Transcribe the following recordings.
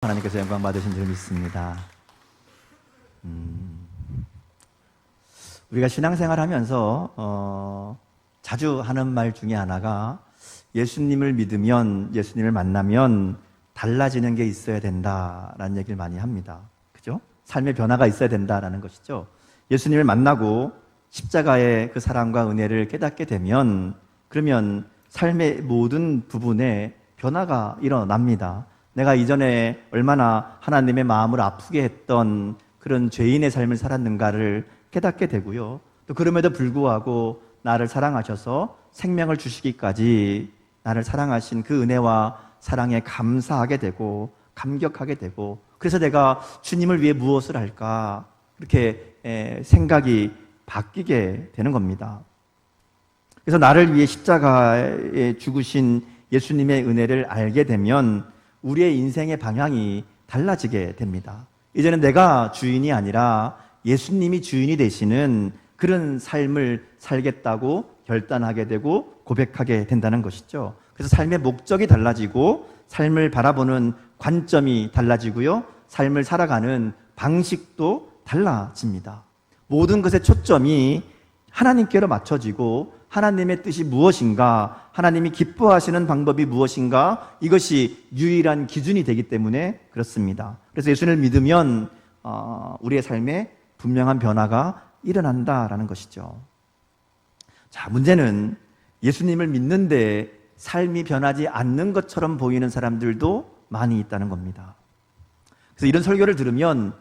하나님께서 영광 받으신 줄 믿습니다. 우리가 신앙생활 하면서 자주 하는 말 중에 하나가 예수님을 믿으면, 예수님을 만나면 달라지는 게 있어야 된다라는 얘기를 많이 합니다. 그죠? 삶의 변화가 있어야 된다라는 것이죠. 예수님을 만나고 십자가의 그 사랑과 은혜를 깨닫게 되면, 그러면 삶의 모든 부분에 변화가 일어납니다. 내가 이전에 얼마나 하나님의 마음을 아프게 했던 그런 죄인의 삶을 살았는가를 깨닫게 되고요. 또 그럼에도 불구하고 나를 사랑하셔서 생명을 주시기까지 나를 사랑하신 그 은혜와 사랑에 감사하게 되고 감격하게 되고, 그래서 내가 주님을 위해 무엇을 할까 그렇게 생각이 바뀌게 되는 겁니다. 그래서 나를 위해 십자가에 죽으신 예수님의 은혜를 알게 되면 우리의 인생의 방향이 달라지게 됩니다. 이제는 내가 주인이 아니라 예수님이 주인이 되시는 그런 삶을 살겠다고 결단하게 되고 고백하게 된다는 것이죠. 그래서 삶의 목적이 달라지고 삶을 바라보는 관점이 달라지고요. 삶을 살아가는 방식도 달라집니다. 모든 것의 초점이 하나님께로 맞춰지고 하나님의 뜻이 무엇인가, 하나님이 기뻐하시는 방법이 무엇인가, 이것이 유일한 기준이 되기 때문에 그렇습니다. 그래서 예수님을 믿으면 우리의 삶에 분명한 변화가 일어난다라는 것이죠. 자, 문제는 예수님을 믿는데 삶이 변하지 않는 것처럼 보이는 사람들도 많이 있다는 겁니다. 그래서 이런 설교를 들으면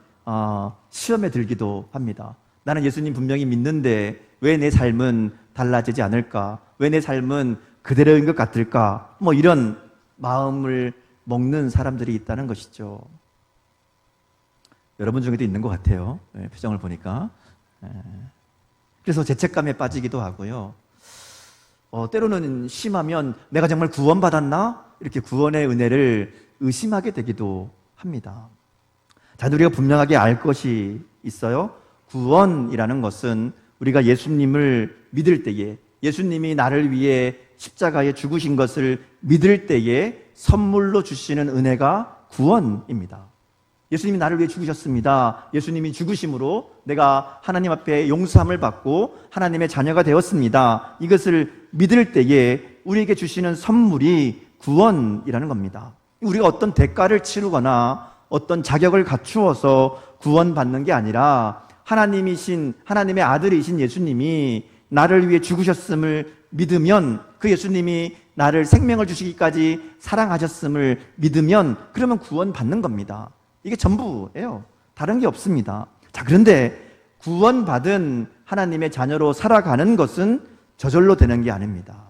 시험에 들기도 합니다. 나는 예수님 분명히 믿는데 왜 내 삶은 달라지지 않을까? 왜 내 삶은 그대로인 것 같을까? 뭐 이런 마음을 먹는 사람들이 있다는 것이죠. 여러분 중에도 있는 것 같아요. 표정을 보니까. 그래서 죄책감에 빠지기도 하고요. 때로는 심하면 내가 정말 구원받았나? 이렇게 구원의 은혜를 의심하게 되기도 합니다. 자, 우리가 분명하게 알 것이 있어요. 구원이라는 것은 우리가 예수님을 믿을 때에, 예수님이 나를 위해 십자가에 죽으신 것을 믿을 때에 선물로 주시는 은혜가 구원입니다. 예수님이 나를 위해 죽으셨습니다. 예수님이 죽으심으로 내가 하나님 앞에 용서함을 받고 하나님의 자녀가 되었습니다. 이것을 믿을 때에 우리에게 주시는 선물이 구원이라는 겁니다. 우리가 어떤 대가를 치르거나 어떤 자격을 갖추어서 구원받는 게 아니라 하나님의 아들이신 예수님이 나를 위해 죽으셨음을 믿으면, 그 예수님이 나를 생명을 주시기까지 사랑하셨음을 믿으면, 그러면 구원받는 겁니다. 이게 전부예요. 다른 게 없습니다. 자, 그런데 구원받은 하나님의 자녀로 살아가는 것은 저절로 되는 게 아닙니다.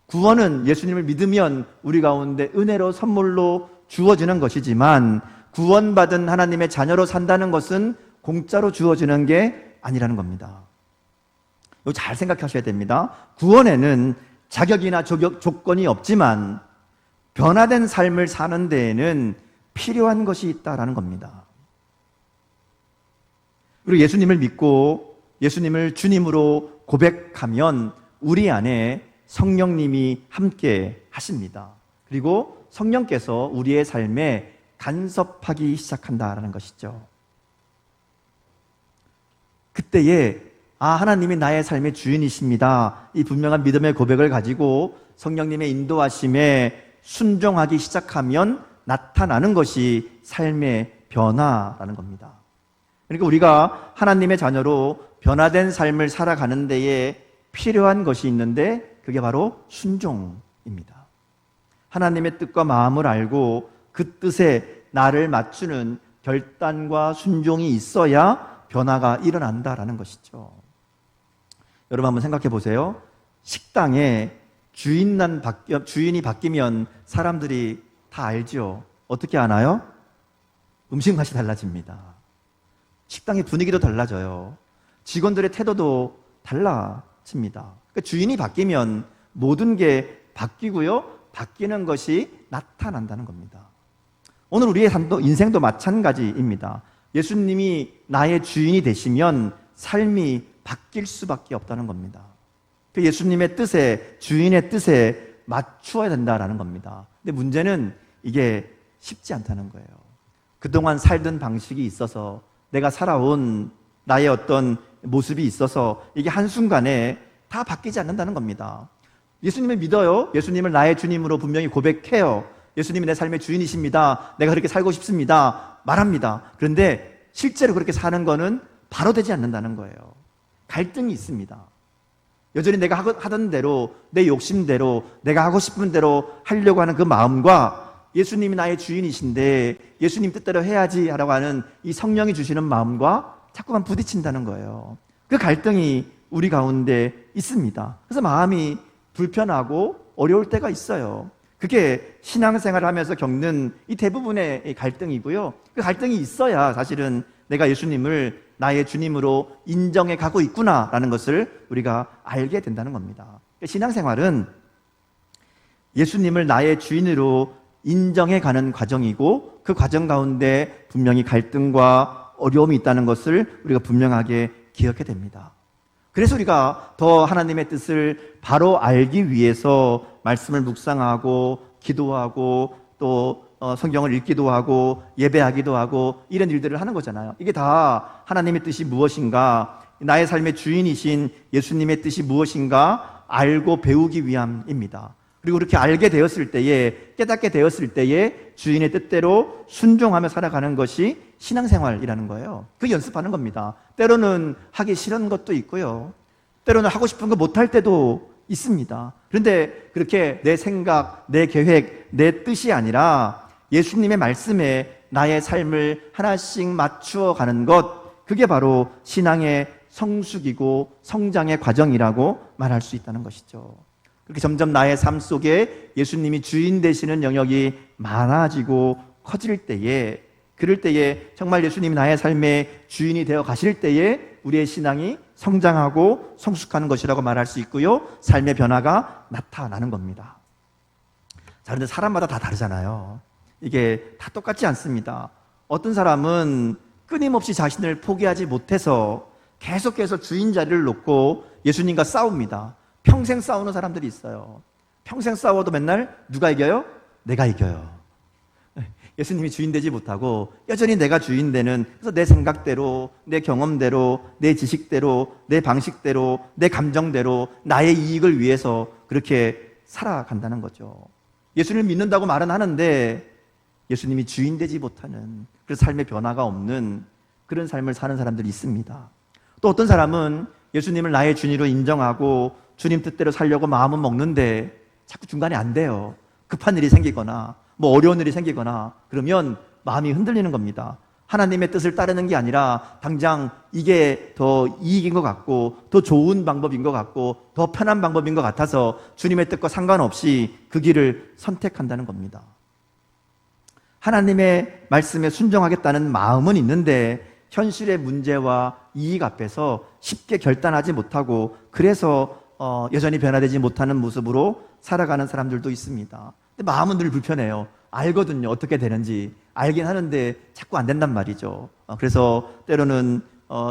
구원은 예수님을 믿으면 우리 가운데 은혜로 선물로 주어지는 것이지만, 구원받은 하나님의 자녀로 산다는 것은 공짜로 주어지는 게 아니라는 겁니다. 이거 잘 생각하셔야 됩니다. 구원에는 자격이나 조건이 없지만 변화된 삶을 사는 데에는 필요한 것이 있다라는 겁니다. 그리고 예수님을 믿고 예수님을 주님으로 고백하면 우리 안에 성령님이 함께 하십니다. 그리고 성령께서 우리의 삶에 간섭하기 시작한다라는 것이죠. 그때에 하나님이 나의 삶의 주인이십니다. 이 분명한 믿음의 고백을 가지고 성령님의 인도하심에 순종하기 시작하면 나타나는 것이 삶의 변화라는 겁니다. 그러니까 우리가 하나님의 자녀로 변화된 삶을 살아가는 데에 필요한 것이 있는데 그게 바로 순종입니다. 하나님의 뜻과 마음을 알고 그 뜻에 나를 맞추는 결단과 순종이 있어야 변화가 일어난다라는 것이죠. 여러분 한번 생각해 보세요. 식당에 주인이 바뀌면 사람들이 다 알죠. 어떻게 아나요? 음식 맛이 달라집니다. 식당의 분위기도 달라져요. 직원들의 태도도 달라집니다. 그러니까 주인이 바뀌면 모든 게 바뀌고요. 바뀌는 것이 나타난다는 겁니다. 오늘 우리의 삶도, 인생도 마찬가지입니다. 예수님이 나의 주인이 되시면 삶이 바뀔 수밖에 없다는 겁니다. 예수님의 뜻에, 주인의 뜻에 맞추어야 된다라는 겁니다. 근데 문제는 이게 쉽지 않다는 거예요. 그동안 살던 방식이 있어서, 내가 살아온 나의 어떤 모습이 있어서 이게 한순간에 다 바뀌지 않는다는 겁니다. 예수님을 믿어요. 예수님을 나의 주님으로 분명히 고백해요. 예수님이 내 삶의 주인이십니다. 내가 그렇게 살고 싶습니다. 말합니다. 그런데 실제로 그렇게 사는 거는 바로 되지 않는다는 거예요. 갈등이 있습니다. 여전히 내가 하던 대로, 내 욕심대로, 내가 하고 싶은 대로 하려고 하는 그 마음과 예수님이 나의 주인이신데 예수님 뜻대로 해야지 하라고 하는 이 성령이 주시는 마음과 자꾸만 부딪힌다는 거예요. 그 갈등이 우리 가운데 있습니다. 그래서 마음이 불편하고 어려울 때가 있어요. 그게 신앙생활을 하면서 겪는 이 대부분의 갈등이고요. 그 갈등이 있어야 사실은 내가 예수님을 나의 주님으로 인정해 가고 있구나라는 것을 우리가 알게 된다는 겁니다. 신앙생활은 예수님을 나의 주인으로 인정해 가는 과정이고, 그 과정 가운데 분명히 갈등과 어려움이 있다는 것을 우리가 분명하게 기억해야 됩니다. 그래서 우리가 더 하나님의 뜻을 바로 알기 위해서 말씀을 묵상하고 기도하고 또 성경을 읽기도 하고 예배하기도 하고 이런 일들을 하는 거잖아요. 이게 다 하나님의 뜻이 무엇인가, 나의 삶의 주인이신 예수님의 뜻이 무엇인가 알고 배우기 위함입니다. 그리고 그렇게 알게 되었을 때에, 깨닫게 되었을 때에 주인의 뜻대로 순종하며 살아가는 것이 신앙생활이라는 거예요. 그 연습하는 겁니다. 때로는 하기 싫은 것도 있고요, 때로는 하고 싶은 거 못할 때도 있습니다. 그런데 그렇게 내 생각, 내 계획, 내 뜻이 아니라 예수님의 말씀에 나의 삶을 하나씩 맞추어 가는 것, 그게 바로 신앙의 성숙이고 성장의 과정이라고 말할 수 있다는 것이죠. 그렇게 점점 나의 삶 속에 예수님이 주인 되시는 영역이 많아지고 커질 때에, 그럴 때에 정말 예수님이 나의 삶의 주인이 되어 가실 때에 우리의 신앙이 성장하고 성숙하는 것이라고 말할 수 있고요, 삶의 변화가 나타나는 겁니다. 자, 그런데 사람마다 다 다르잖아요. 이게 다 똑같지 않습니다. 어떤 사람은 끊임없이 자신을 포기하지 못해서 계속해서 주인 자리를 놓고 예수님과 싸웁니다. 평생 싸우는 사람들이 있어요. 평생 싸워도 맨날 누가 이겨요? 내가 이겨요. 예수님이 주인 되지 못하고 여전히 내가 주인 되는, 그래서 내 생각대로, 내 경험대로, 내 지식대로, 내 방식대로, 내 감정대로 나의 이익을 위해서 그렇게 살아간다는 거죠. 예수님을 믿는다고 말은 하는데 예수님이 주인 되지 못하는, 그래서 삶의 변화가 없는 그런 삶을 사는 사람들이 있습니다. 또 어떤 사람은 예수님을 나의 주인으로 인정하고 주님 뜻대로 살려고 마음은 먹는데 자꾸 중간에 안 돼요. 급한 일이 생기거나 뭐 어려운 일이 생기거나 그러면 마음이 흔들리는 겁니다. 하나님의 뜻을 따르는 게 아니라 당장 이게 더 이익인 것 같고 더 좋은 방법인 것 같고 더 편한 방법인 것 같아서 주님의 뜻과 상관없이 그 길을 선택한다는 겁니다. 하나님의 말씀에 순종하겠다는 마음은 있는데 현실의 문제와 이익 앞에서 쉽게 결단하지 못하고, 그래서 여전히 변화되지 못하는 모습으로 살아가는 사람들도 있습니다. 근데 마음은 늘 불편해요. 알거든요, 어떻게 되는지. 알긴 하는데 자꾸 안 된단 말이죠. 그래서 때로는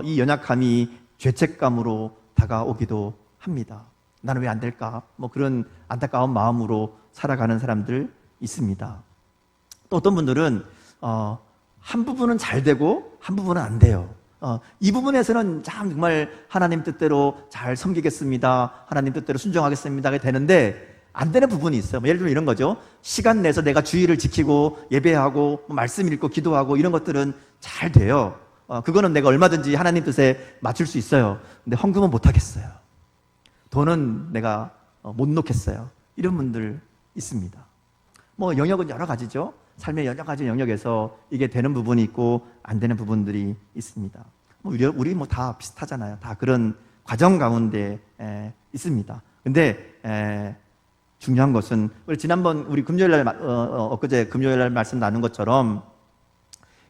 이 연약함이 죄책감으로 다가오기도 합니다. 나는 왜 안 될까? 뭐 그런 안타까운 마음으로 살아가는 사람들 있습니다. 또 어떤 분들은 한 부분은 잘 되고 한 부분은 안 돼요. 이 부분에서는 정말 하나님 뜻대로 잘 섬기겠습니다, 하나님 뜻대로 순종하겠습니다가 되는데 안 되는 부분이 있어요. 예를 들면 이런 거죠. 시간 내서 내가 주의를 지키고 예배하고 말씀 읽고 기도하고 이런 것들은 잘 돼요. 그거는 내가 얼마든지 하나님 뜻에 맞출 수 있어요. 근데 헌금은 못 하겠어요. 돈은 내가 못 놓겠어요. 이런 분들 있습니다. 뭐 영역은 여러 가지죠. 삶의 여러 가지 영역에서 이게 되는 부분이 있고 안 되는 부분들이 있습니다. 우리 뭐 다 비슷하잖아요. 다 그런 과정 가운데 있습니다. 근데 중요한 것은 지난번 우리 금요일날 엊그제 금요일날 말씀 나눈 것처럼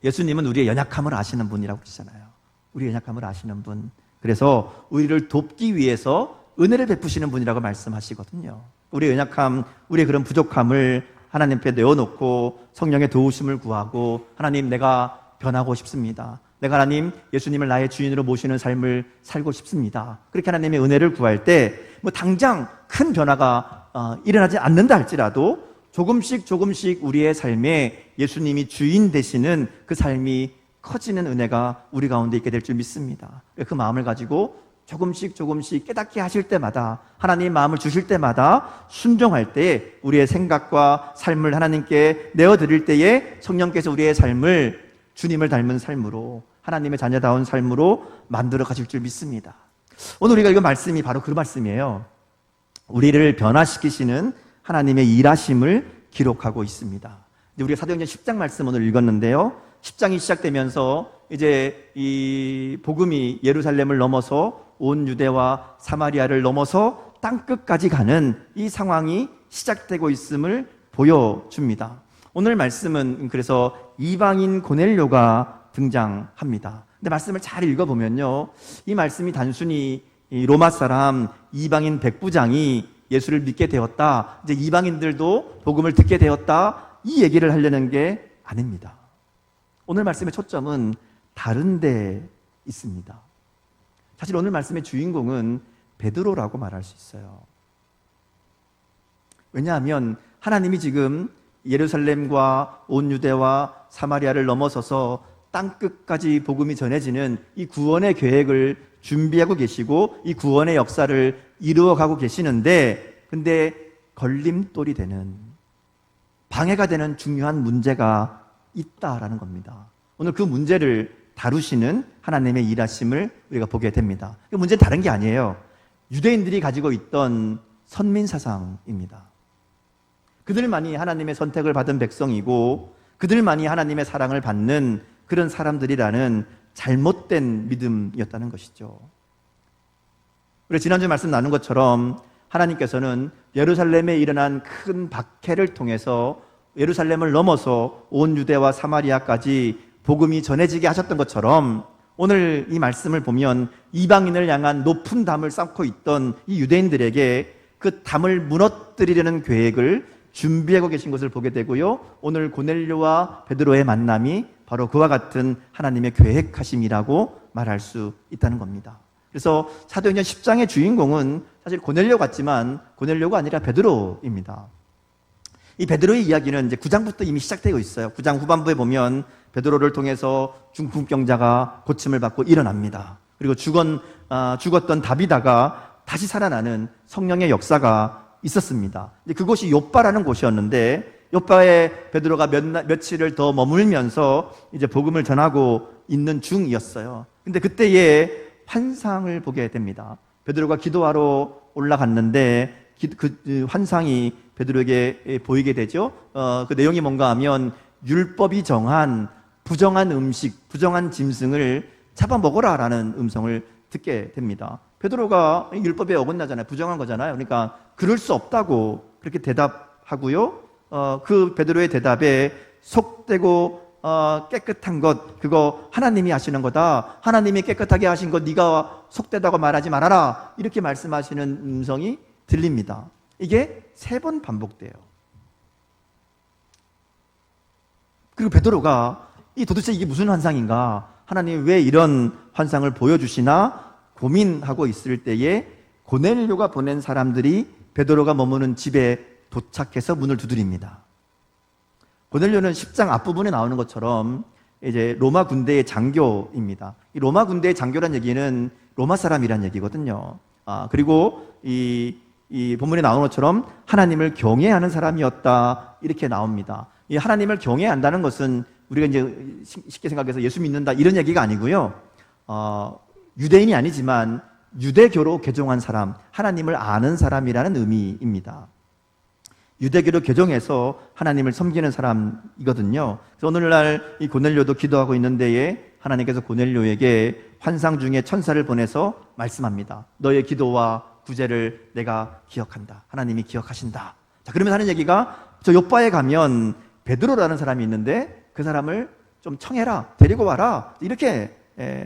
예수님은 우리의 연약함을 아시는 분이라고 그러잖아요. 우리의 연약함을 아시는 분. 그래서 우리를 돕기 위해서 은혜를 베푸시는 분이라고 말씀하시거든요. 우리의 연약함, 우리의 그런 부족함을 하나님 앞에 내어놓고 성령의 도우심을 구하고, 하나님 내가 변하고 싶습니다. 내가 하나님 예수님을 나의 주인으로 모시는 삶을 살고 싶습니다. 그렇게 하나님의 은혜를 구할 때 뭐 당장 큰 변화가 일어나지 않는다 할지라도 조금씩 조금씩 우리의 삶에 예수님이 주인 되시는 그 삶이 커지는 은혜가 우리 가운데 있게 될 줄 믿습니다. 그 마음을 가지고 조금씩 조금씩 깨닫게 하실 때마다, 하나님 마음을 주실 때마다 순종할 때 우리의 생각과 삶을 하나님께 내어드릴 때에 성령께서 우리의 삶을 주님을 닮은 삶으로, 하나님의 자녀다운 삶으로 만들어 가실 줄 믿습니다. 오늘 우리가 읽은 말씀이 바로 그 말씀이에요. 우리를 변화시키시는 하나님의 일하심을 기록하고 있습니다. 우리가 사도행전 10장 말씀 오늘 읽었는데요, 10장이 시작되면서 이제 이 복음이 예루살렘을 넘어서 온 유대와 사마리아를 넘어서 땅끝까지 가는 이 상황이 시작되고 있음을 보여줍니다. 오늘 말씀은 그래서 이방인 고넬료가 등장합니다. 근데 말씀을 잘 읽어보면요, 이 말씀이 단순히 로마 사람 이방인 백부장이 예수를 믿게 되었다, 이제 이방인들도 복음을 듣게 되었다, 이 얘기를 하려는 게 아닙니다. 오늘 말씀의 초점은 다른 데 있습니다. 사실 오늘 말씀의 주인공은 베드로라고 말할 수 있어요. 왜냐하면 하나님이 지금 예루살렘과 온 유대와 사마리아를 넘어서서 땅끝까지 복음이 전해지는 이 구원의 계획을 준비하고 계시고 이 구원의 역사를 이루어가고 계시는데, 근데 걸림돌이 되는, 방해가 되는 중요한 문제가 있다라는 겁니다. 오늘 그 문제를 다루시는 하나님의 일하심을 우리가 보게 됩니다. 그 문제는 다른 게 아니에요. 유대인들이 가지고 있던 선민사상입니다. 그들만이 하나님의 선택을 받은 백성이고 그들만이 하나님의 사랑을 받는 그런 사람들이라는 잘못된 믿음이었다는 것이죠. 우리 지난주 말씀 나눈 것처럼 하나님께서는 예루살렘에 일어난 큰 박해를 통해서 예루살렘을 넘어서 온 유대와 사마리아까지 복음이 전해지게 하셨던 것처럼 오늘 이 말씀을 보면 이방인을 향한 높은 담을 쌓고 있던 이 유대인들에게 그 담을 무너뜨리려는 계획을 준비하고 계신 것을 보게 되고요, 오늘 고넬료와 베드로의 만남이 바로 그와 같은 하나님의 계획하심이라고 말할 수 있다는 겁니다. 그래서 사도행전 10장의 주인공은 사실 고넬료 같지만 고넬료가 아니라 베드로입니다. 이 베드로의 이야기는 이제 9장부터 이미 시작되어 있어요. 9장 후반부에 보면 베드로를 통해서 중풍병자가 고침을 받고 일어납니다. 그리고 죽었던 다비다가 다시 살아나는 성령의 역사가 있었습니다. 그곳이 욥바라는 곳이었는데 욥바에 베드로가 며칠을 더 머물면서 이제 복음을 전하고 있는 중이었어요. 근데 그때에 환상을 보게 됩니다. 베드로가 기도하러 올라갔는데 그 환상이 베드로에게 보이게 되죠. 그 내용이 뭔가 하면 율법이 정한 부정한 음식, 부정한 짐승을 잡아먹어라라는 음성을 듣게 됩니다. 베드로가 율법에 어긋나잖아요. 부정한 거잖아요. 그러니까 그럴 수 없다고 그렇게 대답하고요. 그 베드로의 대답에 속되고 깨끗한 것, 그거 하나님이 하시는 거다. 하나님이 깨끗하게 하신 것 네가 속되다고 말하지 말아라. 이렇게 말씀하시는 음성이 들립니다. 이게 3번 반복돼요. 그리고 베드로가 도대체 이게 무슨 환상인가? 하나님 왜 이런 환상을 보여주시나 고민하고 있을 때에 고넬료가 보낸 사람들이 베드로가 머무는 집에 도착해서 문을 두드립니다. 고넬료는 10장 앞부분에 나오는 것처럼 이제 로마 군대의 장교입니다. 이 로마 군대의 장교란 얘기는 로마 사람이란 얘기거든요. 그리고 이 본문에 나오는 것처럼 하나님을 경외하는 사람이었다, 이렇게 나옵니다. 이 하나님을 경외한다는 것은 우리가 이제 쉽게 생각해서 예수 믿는다 이런 얘기가 아니고요. 유대인이 아니지만 유대교로 개종한 사람, 하나님을 아는 사람이라는 의미입니다. 유대교로 개종해서 하나님을 섬기는 사람이거든요. 그래서 오늘날 이 고넬료도 기도하고 있는 데에 하나님께서 고넬료에게 환상 중에 천사를 보내서 말씀합니다. 너의 기도와 구제를 내가 기억한다. 하나님이 기억하신다. 자, 그러면 하는 얘기가 저 욥바에 가면 베드로라는 사람이 있는데 그 사람을 좀 청해라, 데리고 와라, 이렇게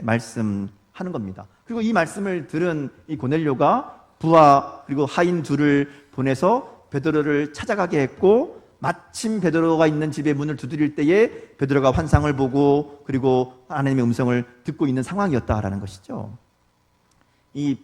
말씀하는 겁니다. 그리고 이 말씀을 들은 이 고넬료가 부하 그리고 하인 둘을 보내서 베드로를 찾아가게 했고, 마침 베드로가 있는 집의 문을 두드릴 때에 베드로가 환상을 보고 그리고 하나님의 음성을 듣고 있는 상황이었다라는 것이죠. 이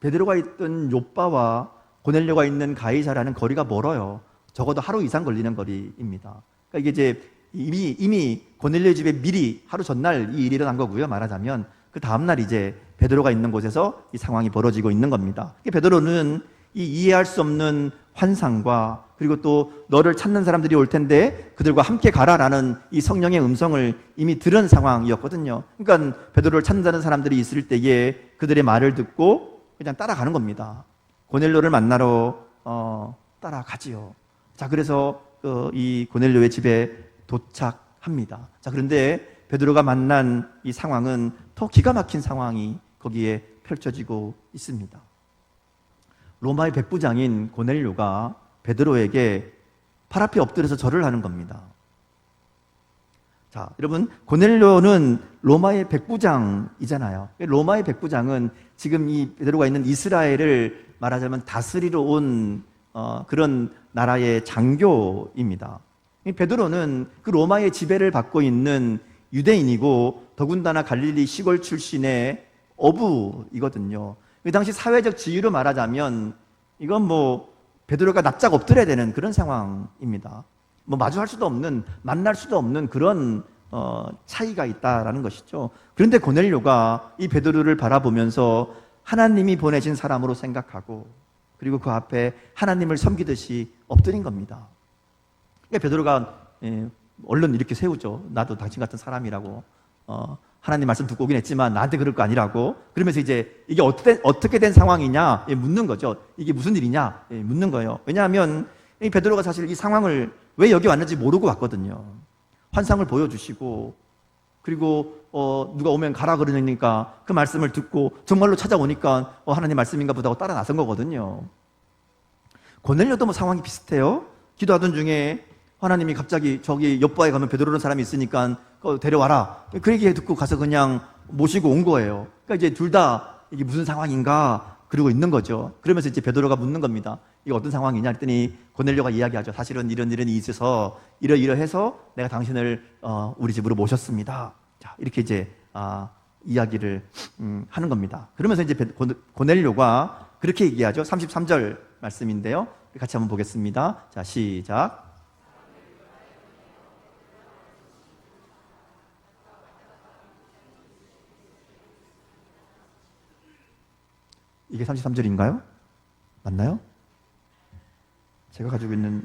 베드로가 있던 욥바와 고넬료가 있는 가이사라는 거리가 멀어요. 적어도 하루 이상 걸리는 거리입니다. 그러니까 이게 이제 이미 고넬료 집에 미리 하루 전날 이 일이 일어난 거고요. 말하자면 그 다음날 이제 베드로가 있는 곳에서 이 상황이 벌어지고 있는 겁니다. 베드로는 이 이해할 수 없는 환상과 그리고 또 너를 찾는 사람들이 올 텐데 그들과 함께 가라라는 이 성령의 음성을 이미 들은 상황이었거든요. 그러니까 베드로를 찾는다는 사람들이 있을 때에 그들의 말을 듣고 그냥 따라가는 겁니다. 고넬료를 만나러 따라가지요. 자, 그래서 이 고넬료의 집에 도착합니다. 자, 그런데 베드로가 만난 이 상황은 더 기가 막힌 상황이 거기에 펼쳐지고 있습니다. 로마의 백부장인 고넬료가 베드로에게 팔 앞에 엎드려서 절을 하는 겁니다. 자, 여러분, 고넬료는 로마의 백부장이잖아요. 로마의 백부장은 지금 이 베드로가 있는 이스라엘을 말하자면 다스리러 온 그런 나라의 장교입니다. 베드로는 그 로마의 지배를 받고 있는 유대인이고 더군다나 갈릴리 시골 출신의 어부이거든요. 그 당시 사회적 지위로 말하자면 이건 뭐 베드로가 납작 엎드려야 되는 그런 상황입니다. 뭐 마주할 수도 없는, 만날 수도 없는 그런 차이가 있다라는 것이죠. 그런데 고넬료가 이 베드로를 바라보면서 하나님이 보내신 사람으로 생각하고 그리고 그 앞에 하나님을 섬기듯이 엎드린 겁니다. 그러니까 베드로가 얼른 이렇게 세우죠. 나도 당신 같은 사람이라고. 하나님 말씀 듣고 오긴 했지만 나한테 그럴 거 아니라고. 그러면서 이제 이게 어떻게 된 상황이냐 묻는 거죠. 이게 무슨 일이냐 묻는 거예요. 왜냐하면 이 베드로가 사실 이 상황을 왜 여기 왔는지 모르고 왔거든요. 환상을 보여주시고 그리고 누가 오면 가라 그러니까 그 말씀을 듣고 정말로 찾아오니까 하나님 말씀인가 보다 하고 따라 나선 거거든요. 고넬료도 뭐 상황이 비슷해요. 기도하던 중에 하나님이 갑자기 저기 옆바에 가면 베드로라는 사람이 있으니까 데려와라. 그 얘기 듣고 가서 그냥 모시고 온 거예요. 그러니까 이제 둘 다 이게 무슨 상황인가 그러고 있는 거죠. 그러면서 이제 베드로가 묻는 겁니다. 이거 어떤 상황이냐 했더니 고넬료가 이야기하죠. 사실은 이런 일이 있어서 이러이러해서 내가 당신을 우리 집으로 모셨습니다. 자, 이렇게 이제 이야기를 하는 겁니다. 그러면서 이제 고넬료가 그렇게 얘기하죠. 33절 말씀인데요. 같이 한번 보겠습니다. 자, 시작. 이게 33절인가요? 맞나요? 제가 가지고 있는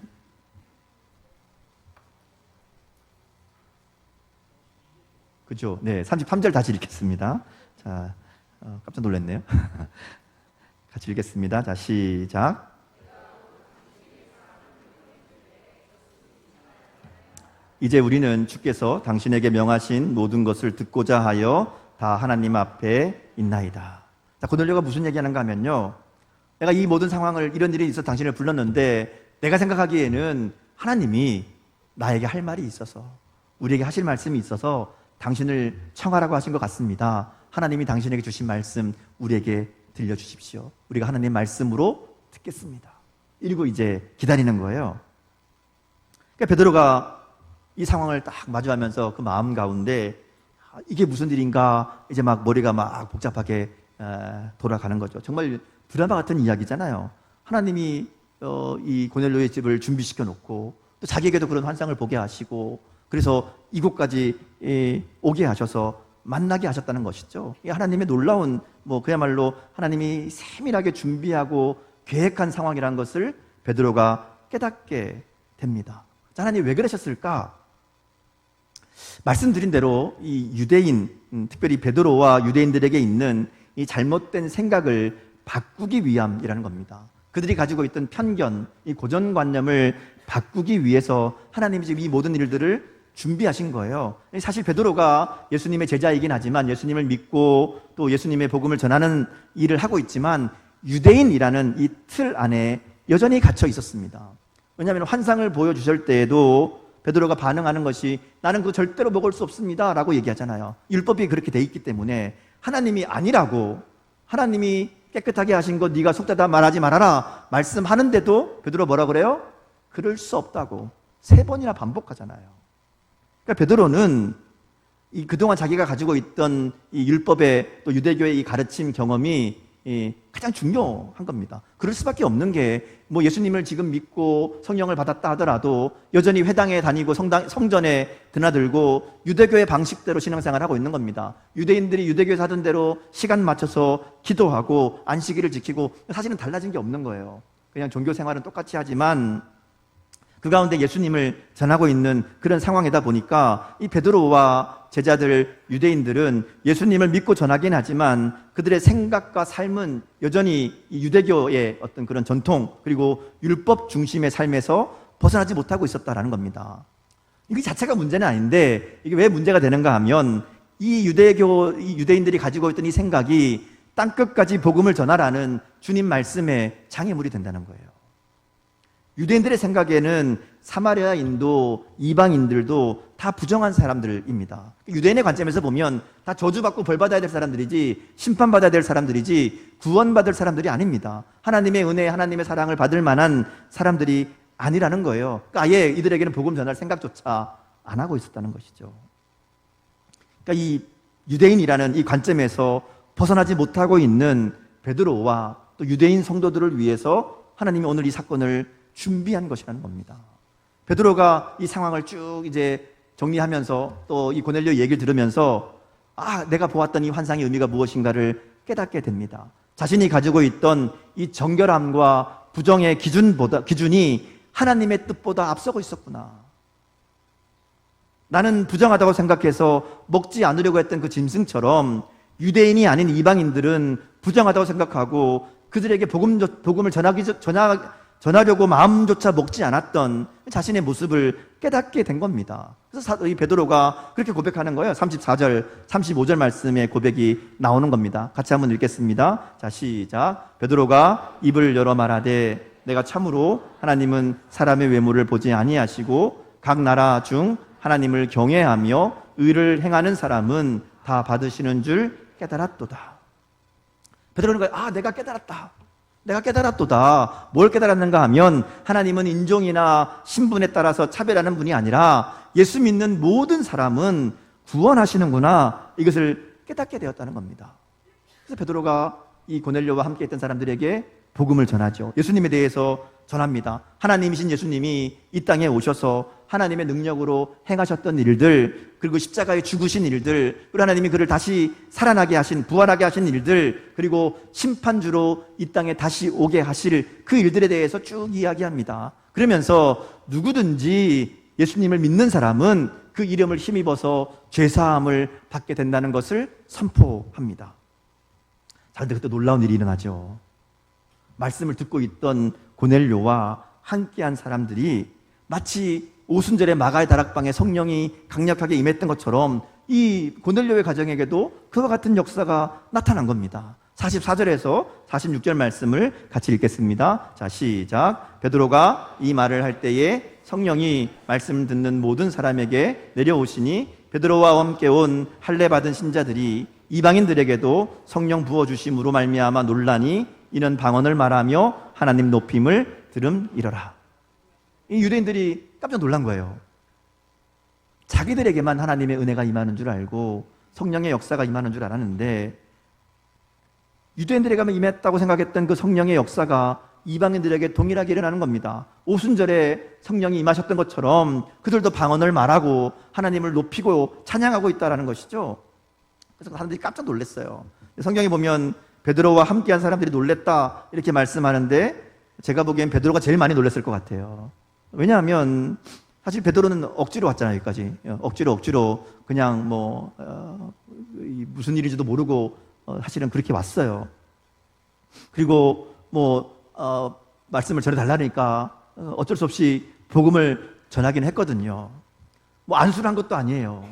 그죠? 네, 33절 다시 읽겠습니다. 자, 깜짝 놀랐네요. 같이 읽겠습니다. 자, 시작. 이제 우리는 주께서 당신에게 명하신 모든 것을 듣고자 하여 다 하나님 앞에 있나이다. 자, 고넬료가 무슨 얘기하는가 하면요, 내가 이 모든 상황을 이런 일이 있어 당신을 불렀는데 내가 생각하기에는 하나님이 나에게 할 말이 있어서 우리에게 하실 말씀이 있어서 당신을 청하라고 하신 것 같습니다. 하나님이 당신에게 주신 말씀 우리에게 들려주십시오. 우리가 하나님의 말씀으로 듣겠습니다. 이러고 이제 기다리는 거예요. 그러니까 베드로가 이 상황을 딱 마주하면서 그 마음 가운데 이게 무슨 일인가 이제 막 머리가 막 복잡하게 돌아가는 거죠. 정말 드라마 같은 이야기잖아요. 하나님이 이 고넬료의 집을 준비시켜 놓고 또 자기에게도 그런 환상을 보게 하시고 그래서 이곳까지 오게 하셔서 만나게 하셨다는 것이죠. 하나님의 놀라운 그야말로 하나님이 세밀하게 준비하고 계획한 상황이라는 것을 베드로가 깨닫게 됩니다. 자, 하나님 왜 그러셨을까? 말씀드린 대로 이 유대인, 특별히 베드로와 유대인들에게 있는 이 잘못된 생각을 바꾸기 위함이라는 겁니다. 그들이 가지고 있던 편견, 이 고정관념을 바꾸기 위해서 하나님이 지금 이 모든 일들을 준비하신 거예요. 사실 베드로가 예수님의 제자이긴 하지만 예수님을 믿고 또 예수님의 복음을 전하는 일을 하고 있지만 유대인이라는 이 틀 안에 여전히 갇혀 있었습니다. 왜냐하면 환상을 보여주실 때에도 베드로가 반응하는 것이 나는 그거 절대로 먹을 수 없습니다 라고 얘기하잖아요. 율법이 그렇게 돼 있기 때문에 하나님이 아니라고, 하나님이 깨끗하게 하신 것 네가 속되다 말하지 말아라 말씀하는데도 베드로 뭐라 그래요? 그럴 수 없다고 3번이나 반복하잖아요. 그러니까 베드로는 그동안 자기가 가지고 있던 이 율법의 또 유대교의 이 가르침 경험이 가장 중요한 겁니다. 그럴 수밖에 없는 게 뭐 예수님을 지금 믿고 성령을 받았다 하더라도 여전히 회당에 다니고 성전에 드나들고 유대교의 방식대로 신앙생활을 하고 있는 겁니다. 유대인들이 유대교에서 하던 대로 시간 맞춰서 기도하고 안식일을 지키고 사실은 달라진 게 없는 거예요. 그냥 종교 생활은 똑같이 하지만 그 가운데 예수님을 전하고 있는 그런 상황이다 보니까 이 베드로와 제자들 유대인들은 예수님을 믿고 전하긴 하지만 그들의 생각과 삶은 여전히 이 유대교의 어떤 그런 전통 그리고 율법 중심의 삶에서 벗어나지 못하고 있었다라는 겁니다. 이게 자체가 문제는 아닌데 이게 왜 문제가 되는가 하면 이 유대인들이 가지고 있던 이 생각이 땅끝까지 복음을 전하라는 주님 말씀에 장애물이 된다는 거예요. 유대인들의 생각에는 사마리아인도 이방인들도 다 부정한 사람들입니다. 유대인의 관점에서 보면 다 저주받고 벌받아야 될 사람들이지 심판받아야 될 사람들이지 구원받을 사람들이 아닙니다. 하나님의 은혜, 하나님의 사랑을 받을 만한 사람들이 아니라는 거예요. 그러니까 아예 이들에게는 복음 전할 생각조차 안 하고 있었다는 것이죠. 그러니까 이 유대인이라는 이 관점에서 벗어나지 못하고 있는 베드로와 또 유대인 성도들을 위해서 하나님이 오늘 이 사건을 준비한 것이라는 겁니다. 베드로가 이 상황을 쭉 이제 정리하면서 또 이 고넬료 얘기를 들으면서 내가 보았던 이 환상의 의미가 무엇인가를 깨닫게 됩니다. 자신이 가지고 있던 이 정결함과 부정의 기준이 하나님의 뜻보다 앞서고 있었구나. 나는 부정하다고 생각해서 먹지 않으려고 했던 그 짐승처럼 유대인이 아닌 이방인들은 부정하다고 생각하고 그들에게 복음을 전하려고 마음조차 먹지 않았던 자신의 모습을 깨닫게 된 겁니다. 그래서 이 베드로가 그렇게 고백하는 거예요. 34절, 35절 말씀의 고백이 나오는 겁니다. 같이 한번 읽겠습니다. 자, 시작. 베드로가 입을 열어 말하되 내가 참으로 하나님은 사람의 외모를 보지 아니하시고 각 나라 중 하나님을 경외하며 의를 행하는 사람은 다 받으시는 줄 깨달았도다. 베드로는 내가 깨달았다. 내가 깨달았도다. 뭘 깨달았는가 하면 하나님은 인종이나 신분에 따라서 차별하는 분이 아니라 예수 믿는 모든 사람은 구원하시는구나. 이것을 깨닫게 되었다는 겁니다. 그래서 베드로가 이 고넬료와 함께 있던 사람들에게 복음을 전하죠. 예수님에 대해서 전합니다. 하나님이신 예수님이 이 땅에 오셔서 하나님의 능력으로 행하셨던 일들, 그리고 십자가에 죽으신 일들, 그리고 하나님이 그를 다시 살아나게 하신, 부활하게 하신 일들, 그리고 심판주로 이 땅에 다시 오게 하실 그 일들에 대해서 쭉 이야기합니다. 그러면서 누구든지 예수님을 믿는 사람은 그 이름을 힘입어서 죄사함을 받게 된다는 것을 선포합니다. 자, 그런데 그때 놀라운 일이 일어나죠. 말씀을 듣고 있던 고넬료와 함께한 사람들이 마치 오순절에 마가의 다락방에 성령이 강력하게 임했던 것처럼 이 고넬료의 가정에게도 그와 같은 역사가 나타난 겁니다. 44절에서 46절 말씀을 같이 읽겠습니다. 자, 시작. 베드로가 이 말을 할 때에 성령이 말씀을 듣는 모든 사람에게 내려오시니 베드로와 함께 온 할례 받은 신자들이 이방인들에게도 성령 부어주심으로 말미암아 놀라니 이는 방언을 말하며 하나님 높임을 들음이러라. 이 유대인들이 깜짝 놀란 거예요. 자기들에게만 하나님의 은혜가 임하는 줄 알고 성령의 역사가 임하는 줄 알았는데 유대인들에게만 임했다고 생각했던 그 성령의 역사가 이방인들에게 동일하게 일어나는 겁니다. 오순절에 성령이 임하셨던 것처럼 그들도 방언을 말하고 하나님을 높이고 찬양하고 있다는 것이죠. 그래서 사람들이 깜짝 놀랐어요. 성경에 보면 베드로와 함께한 사람들이 놀랬다 이렇게 말씀하는데 제가 보기엔 베드로가 제일 많이 놀랐을 것 같아요. 왜냐하면 사실 베드로는 억지로 왔잖아요. 여기까지 억지로 그냥 무슨 일인지도 모르고 사실은 그렇게 왔어요. 그리고 말씀을 전해달라니까 어쩔 수 없이 복음을 전하긴 했거든요. 안수를 한 것도 아니에요.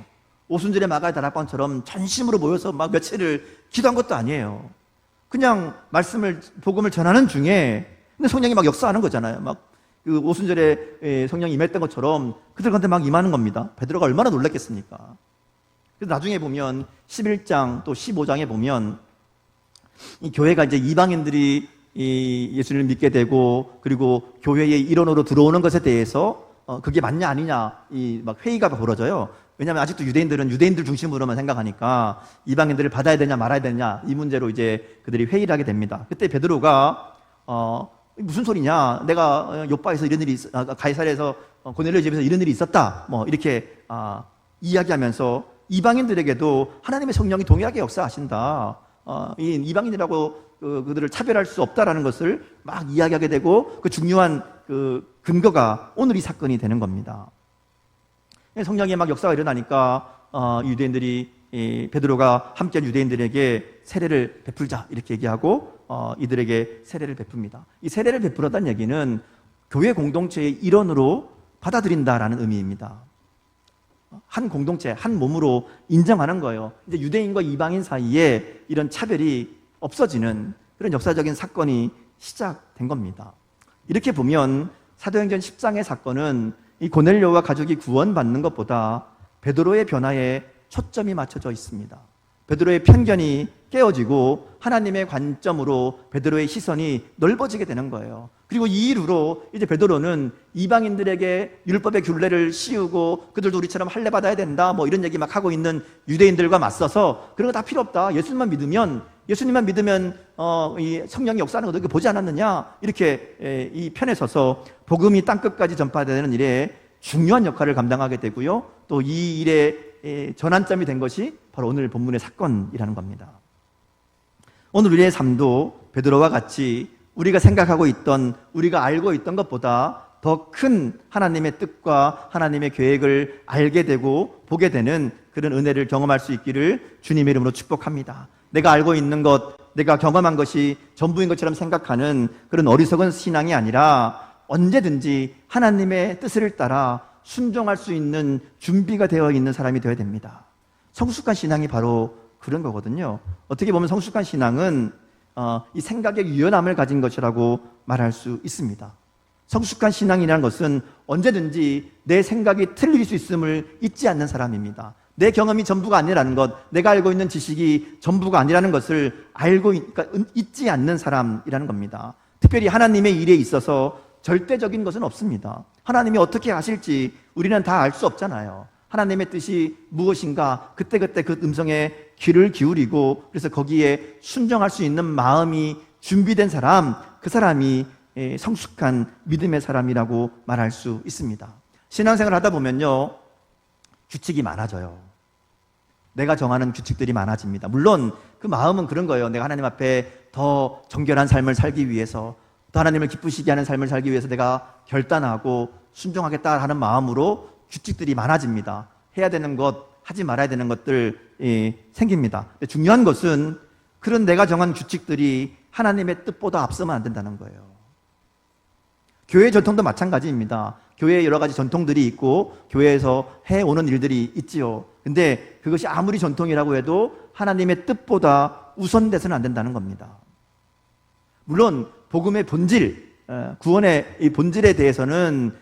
오순절에 마가의 다락방처럼 전심으로 모여서 막 며칠을 기도한 것도 아니에요. 그냥 복음을 전하는 중에 근데 성령이 막 역사하는 거잖아요. 그 오순절에 성령이 임했던 것처럼 그들한테 막 임하는 겁니다. 베드로가 얼마나 놀랐겠습니까? 그래서 나중에 보면 11장 또 15장에 보면 이 교회가 이제 이방인들이 이 예수님을 믿게 되고 그리고 교회의 일원으로 들어오는 것에 대해서 그게 맞냐 아니냐 막 회의가 벌어져요. 왜냐하면 아직도 유대인들은 유대인들 중심으로만 생각하니까 이방인들을 받아야 되냐 말아야 되냐 이 문제로 이제 그들이 회의를 하게 됩니다. 그때 베드로가 무슨 소리냐? 내가 요빠에서 이런 일이 가이사랴에서 고넬료 집에서 이런 일이 있었다. 뭐 이렇게 이야기하면서 이방인들에게도 하나님의 성령이 동일하게 역사하신다. 이 이방인이라고 그들을 차별할 수 없다라는 것을 막 이야기하게 되고 그 중요한 그 근거가 오늘 이 사건이 되는 겁니다. 성령의 막 역사가 일어나니까 유대인들이 베드로가 함께한 유대인들에게 세례를 베풀자 이렇게 얘기하고 이들에게 세례를 베풉니다. 이 세례를 베풀었다는 얘기는 교회 공동체의 일원으로 받아들인다라는 의미입니다. 한 공동체, 한 몸으로 인정하는 거예요. 이제 유대인과 이방인 사이에 이런 차별이 없어지는 그런 역사적인 사건이 시작된 겁니다. 이렇게 보면 사도행전 10장의 사건은 이 고넬료와 가족이 구원받는 것보다 베드로의 변화에 초점이 맞춰져 있습니다. 베드로의 편견이 깨어지고 하나님의 관점으로 베드로의 시선이 넓어지게 되는 거예요. 그리고 이 이후로 이제 베드로는 이방인들에게 율법의 균례를 씌우고 그들도 우리처럼 할례 받아야 된다 뭐 이런 얘기 막 하고 있는 유대인들과 맞서서 그런 거 다 필요 없다. 예수님만 믿으면 이 성령의 역사하는 거 너희 보지 않았느냐 이렇게 이 편에 서서 복음이 땅끝까지 전파되는 일에 중요한 역할을 감당하게 되고요. 또 이 일의 전환점이 된 것이 바로 오늘 본문의 사건이라는 겁니다. 오늘 우리의 삶도 베드로와 같이 우리가 생각하고 있던, 우리가 알고 있던 것보다 더 큰 하나님의 뜻과 하나님의 계획을 알게 되고 보게 되는 그런 은혜를 경험할 수 있기를 주님의 이름으로 축복합니다. 내가 알고 있는 것, 내가 경험한 것이 전부인 것처럼 생각하는 그런 어리석은 신앙이 아니라 언제든지 하나님의 뜻을 따라 순종할 수 있는 준비가 되어 있는 사람이 되어야 됩니다. 성숙한 신앙이 바로 그런 거거든요. 어떻게 보면 성숙한 신앙은 이 생각의 유연함을 가진 것이라고 말할 수 있습니다. 성숙한 신앙이라는 것은 언제든지 내 생각이 틀릴 수 있음을 잊지 않는 사람입니다. 내 경험이 전부가 아니라는 것, 내가 알고 있는 지식이 전부가 아니라는 것을 그러니까 잊지 않는 사람이라는 겁니다. 특별히 하나님의 일에 있어서 절대적인 것은 없습니다. 하나님이 어떻게 하실지 우리는 다 알 수 없잖아요. 하나님의 뜻이 무엇인가 그때그때 그 음성에 귀를 기울이고 그래서 거기에 순종할 수 있는 마음이 준비된 사람, 그 사람이 성숙한 믿음의 사람이라고 말할 수 있습니다. 신앙생활을 하다 보면요, 규칙이 많아져요. 내가 정하는 규칙들이 많아집니다. 물론 그 마음은 그런 거예요. 내가 하나님 앞에 더 정결한 삶을 살기 위해서, 또 하나님을 기쁘시게 하는 삶을 살기 위해서 내가 결단하고 순종하겠다 하는 마음으로 규칙들이 많아집니다. 해야 되는 것, 하지 말아야 되는 것들 생깁니다. 근데 중요한 것은 그런 내가 정한 규칙들이 하나님의 뜻보다 앞서면 안 된다는 거예요. 교회 전통도 마찬가지입니다. 교회에 여러 가지 전통들이 있고 교회에서 해오는 일들이 있지요. 근데 그것이 아무리 전통이라고 해도 하나님의 뜻보다 우선돼서는 안 된다는 겁니다. 물론 복음의 본질, 구원의 이 본질에 대해서는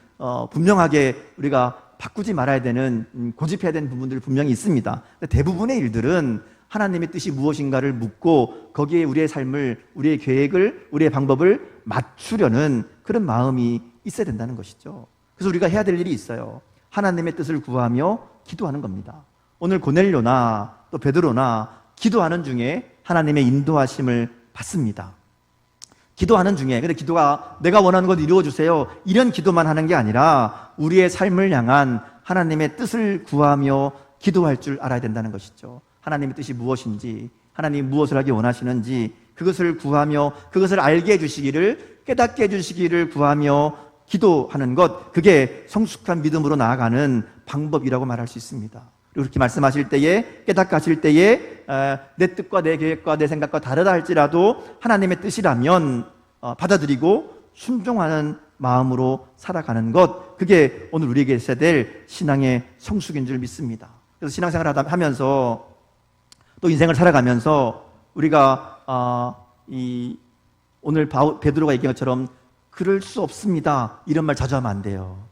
분명하게 우리가 바꾸지 말아야 되는, 고집해야 되는 부분들이 분명히 있습니다. 근데 대부분의 일들은 하나님의 뜻이 무엇인가를 묻고 거기에 우리의 삶을, 우리의 계획을, 우리의 방법을 맞추려는 그런 마음이 있어야 된다는 것이죠. 그래서 우리가 해야 될 일이 있어요. 하나님의 뜻을 구하며 기도하는 겁니다. 오늘 고넬료나 또 베드로나 기도하는 중에 하나님의 인도하심을 받습니다. 기도하는 중에, 근데 기도가 내가 원하는 것 이루어주세요 이런 기도만 하는 게 아니라 우리의 삶을 향한 하나님의 뜻을 구하며 기도할 줄 알아야 된다는 것이죠. 하나님의 뜻이 무엇인지, 하나님이 무엇을 하기 원하시는지 그것을 구하며 그것을 알게 해주시기를, 깨닫게 해주시기를 구하며 기도하는 것, 그게 성숙한 믿음으로 나아가는 방법이라고 말할 수 있습니다. 그리고 그렇게 말씀하실 때에, 깨닫게 하실 때에 내 뜻과 내 계획과 내 생각과 다르다 할지라도 하나님의 뜻이라면 받아들이고 순종하는 마음으로 살아가는 것, 그게 오늘 우리에게 있어야 될 신앙의 성숙인 줄 믿습니다. 그래서 신앙생활을 하면서 또 인생을 살아가면서 우리가 오늘 베드로가 얘기한 것처럼 그럴 수 없습니다 이런 말 자주 하면 안 돼요.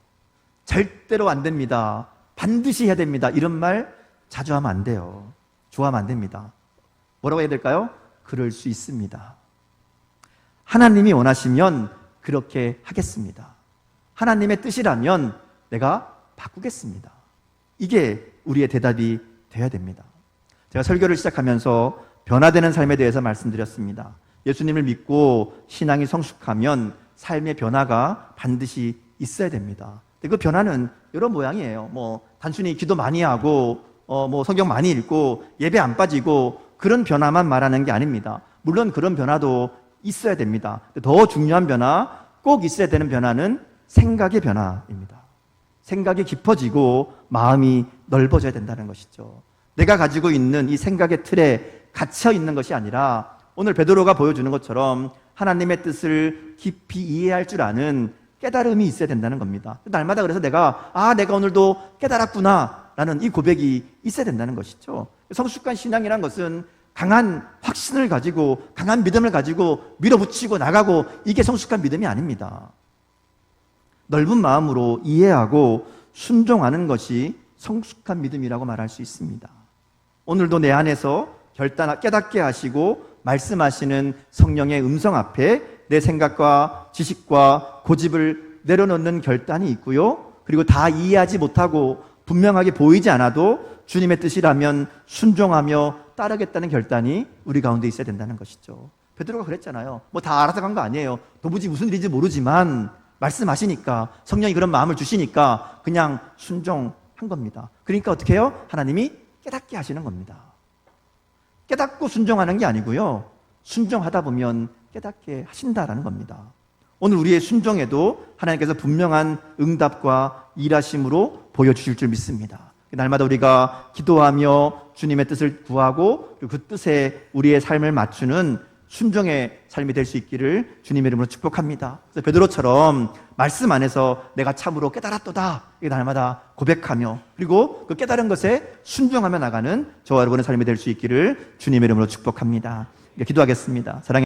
절대로 안 됩니다, 반드시 해야 됩니다 이런 말 자주 하면 안 돼요. 좋아하면 안 됩니다. 뭐라고 해야 될까요? 그럴 수 있습니다. 하나님이 원하시면 그렇게 하겠습니다. 하나님의 뜻이라면 내가 바꾸겠습니다. 이게 우리의 대답이 되어야 됩니다. 제가 설교를 시작하면서 변화되는 삶에 대해서 말씀드렸습니다. 예수님을 믿고 신앙이 성숙하면 삶의 변화가 반드시 있어야 됩니다. 그 변화는 여러 모양이에요. 단순히 기도 많이 하고 성경 많이 읽고 예배 안 빠지고 그런 변화만 말하는 게 아닙니다. 물론 그런 변화도 있어야 됩니다. 더 중요한 변화, 꼭 있어야 되는 변화는 생각의 변화입니다. 생각이 깊어지고 마음이 넓어져야 된다는 것이죠. 내가 가지고 있는 이 생각의 틀에 갇혀 있는 것이 아니라 오늘 베드로가 보여주는 것처럼 하나님의 뜻을 깊이 이해할 줄 아는 깨달음이 있어야 된다는 겁니다. 날마다 그래서 내가 오늘도 깨달았구나 라는 이 고백이 있어야 된다는 것이죠. 성숙한 신앙이란 것은 강한 확신을 가지고 강한 믿음을 가지고 밀어붙이고 나가고 이게 성숙한 믿음이 아닙니다. 넓은 마음으로 이해하고 순종하는 것이 성숙한 믿음이라고 말할 수 있습니다. 오늘도 내 안에서 깨닫게 하시고 말씀하시는 성령의 음성 앞에 내 생각과 지식과 고집을 내려놓는 결단이 있고요. 그리고 다 이해하지 못하고 분명하게 보이지 않아도 주님의 뜻이라면 순종하며 따르겠다는 결단이 우리 가운데 있어야 된다는 것이죠. 베드로가 그랬잖아요. 다 알아서 간 거 아니에요. 도무지 무슨 일인지 모르지만 말씀하시니까 성령이 그런 마음을 주시니까 그냥 순종한 겁니다. 그러니까 어떻게 해요? 하나님이 깨닫게 하시는 겁니다. 깨닫고 순종하는 게 아니고요. 순종하다 보면 깨닫게 하신다라는 겁니다. 오늘 우리의 순종에도 하나님께서 분명한 응답과 일하심으로 보여주실 줄 믿습니다. 날마다 우리가 기도하며 주님의 뜻을 구하고 그 뜻에 우리의 삶을 맞추는 순종의 삶이 될 수 있기를 주님의 이름으로 축복합니다. 그래서 베드로처럼 말씀 안에서 내가 참으로 깨달았도다 날마다 고백하며 그리고 그 깨달은 것에 순종하며 나가는 저와 여러분의 삶이 될 수 있기를 주님의 이름으로 축복합니다. 기도하겠습니다. 사랑해